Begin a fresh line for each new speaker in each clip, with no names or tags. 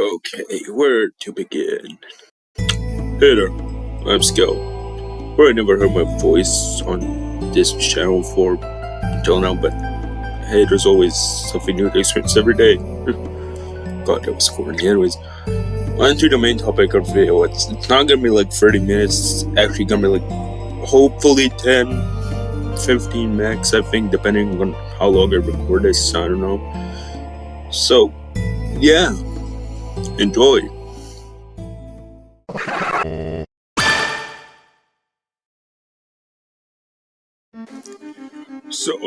Okay, where to begin? Hey there, I'm Scout. I never heard my voice on this channel for until now, but hey, there's always something new to experience every day. God, that was corny. Anyways, on to the main topic of the video. It's not gonna be like 30 minutes, it's actually gonna be like hopefully 10, 15 max, I think, depending on how long I record this, I don't know. So, yeah, enjoy. So,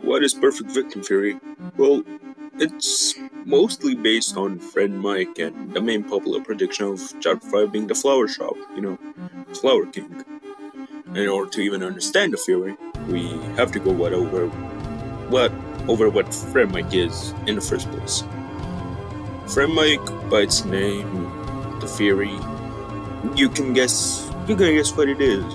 what is perfect victim theory? Well, it's mostly based on Friend Mike and the main popular prediction of Chapter 5 being the flower shop, Flower King. In order to even understand the theory, we have to go over what Friend Mike is in the first place. Friend Mike, by its name, the theory, you can guess what it is.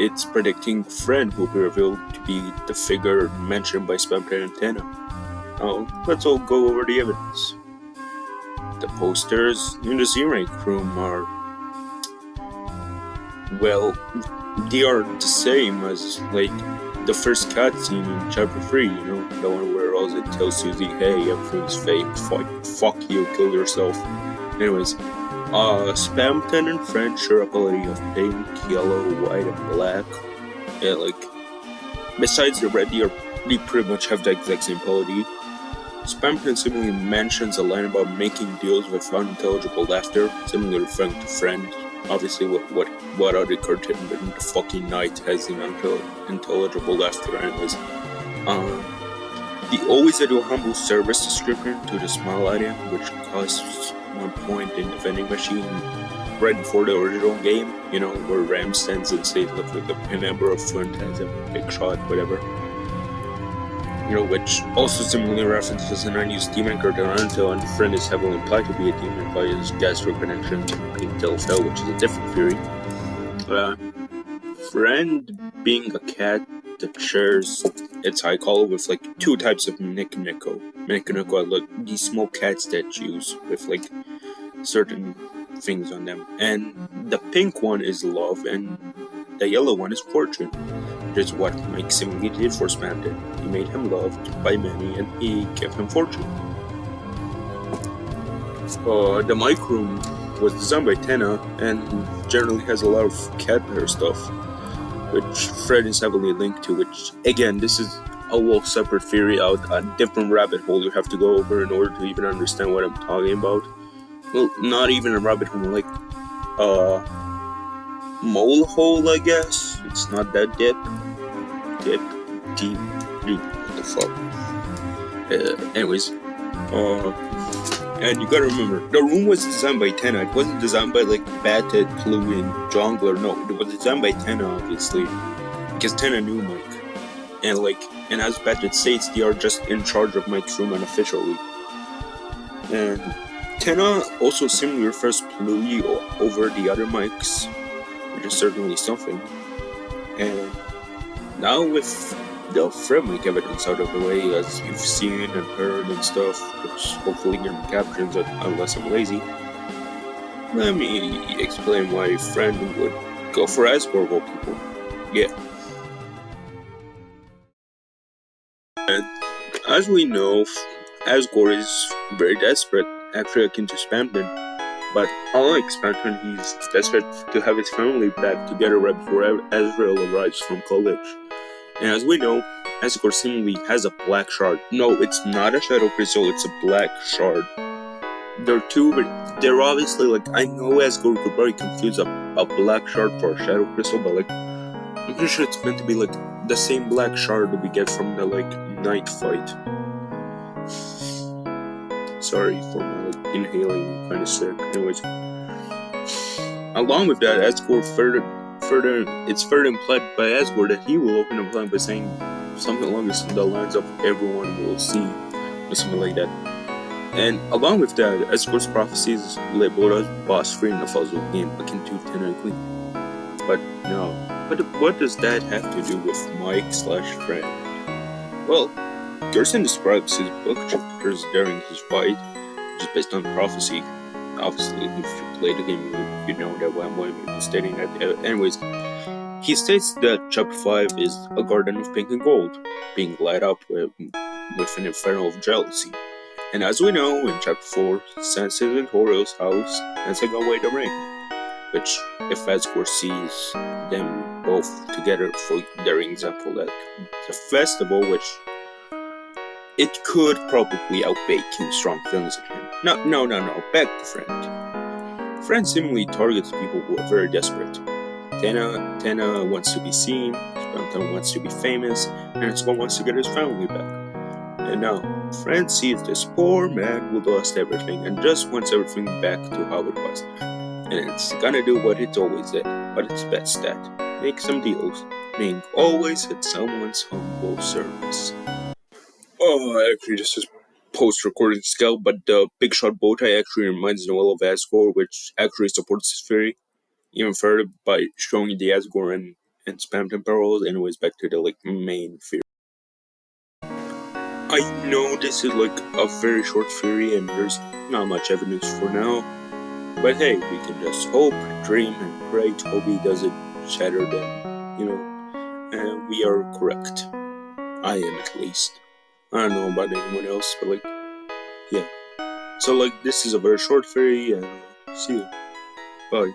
It's predicting Friend will be revealed to be the figure mentioned by Spamton and Antenna. Now, let's all go over the evidence. The posters in the Z-Rank room are, well, they are the same as, like, the first cutscene in Chapter 3, the one where Ralsei tells Susie, hey, everything's fake, fuck you, kill yourself. Anyways, Spamton and Friend share a palette of pink, yellow, white, and black. Yeah, like, besides the red, they pretty much have the exact same palette. Spamton simply mentions a line about making deals with unintelligible laughter, similarly referring to Friend. Obviously, what other cartoon but the fucking night has an unintelligible laughter, anyways. They always do a humble service description to the smile item, which costs 1 point in the vending machine right before the original game, where Ram stands and says, look like a member of Flint has a big shot, whatever. Which also similarly references an unused demon card on Undertale, and Friend is heavily implied to be a demon by his gastro connection to Deltarune, which is a different theory. Friend being a cat that shares its eye color with like 2 types of Nikoneko. Nikoneko are like these small cats that use with like certain things on them. And the pink one is love, and the yellow one is fortune. Which is what Mike seemingly did for Spamton. He made him loved by many, and he gave him fortune. The Mike room was designed by Tenna, and generally has a lot of cat hair stuff, which Fred is heavily linked to, which, again, this is a whole separate theory out, a different rabbit hole you have to go over in order to even understand what I'm talking about. Well, not even a rabbit hole, like mole hole, I guess. It's not that deep, what the fuck. Anyways, and you gotta remember, the room was designed by Tenna. It wasn't designed by like Batted, Clue, and Jongler. No, it was designed by Tenna, obviously, because Tenna knew Mike, and as Batted states, they are just in charge of Mike's room unofficially. And Tenna also simply refers Pluie over the other mics, which is certainly something. And now with the Friend Mike evidence out of the way, as you've seen and heard and stuff, which hopefully get captions unless I'm lazy, let me explain why Friend would go for Asgore of all people. Yeah. And as we know, Asgore is very desperate, actually akin to Spamton. But unlike Spamton, he's desperate to have his family back together right before Azrael arrives from college. And as we know, Asgore seemingly has a black shard. No, it's not a shadow crystal, it's a black shard. They're two, but they're obviously like, I know Asgore could probably confuse a black shard for a shadow crystal, but like, I'm pretty sure it's meant to be like the same black shard that we get from the like night fight. Sorry for my like inhaling, kind of sick. Anyways, along with that, Asgore it's further implied by Asgore that he will open a plan by saying something along the lines of everyone will see, or something like that. And along with that, Asgore's prophecy is labeled as boss free in the puzzle game, akin to Tenna and Queen. But no, what does that have to do with Mike/Friend? Well, Gerson describes his book chapters during his fight, just based on prophecy. Obviously, if you play the game, you know that what I'm stating that. Anyways, he states that chapter 5 is a garden of pink and gold, being light up with an inferno of jealousy. And as we know, in chapter 4, Sansa's and Horio's house, Sansa got away the ring, which, if Asgore sees them both together for their example at the festival, which it could probably outweigh King's strong feelings in him. No, back to Friend. Friend seemingly targets people who are very desperate. Tenna wants to be seen, Spamton wants to be famous, and Asgore wants to get his family back. And now, Friend sees this poor man who lost everything and just wants everything back to how it was. And it's gonna do what it's always did, what it's best at. Make some deals, being always at someone's humble service. Oh, actually, this is post-recorded scale, but the big shot bow tie actually reminds Noel of Asgore, which actually supports his theory even further by showing the Asgore and Spamton parallels. Anyways, back to the main theory. I know this is a very short theory and there's not much evidence for now, but hey, we can just hope, dream, and pray Toby doesn't shatter them, and we are correct. I am at least. I don't know about anyone else, but yeah. So this is a very short theory, and see you. Bye.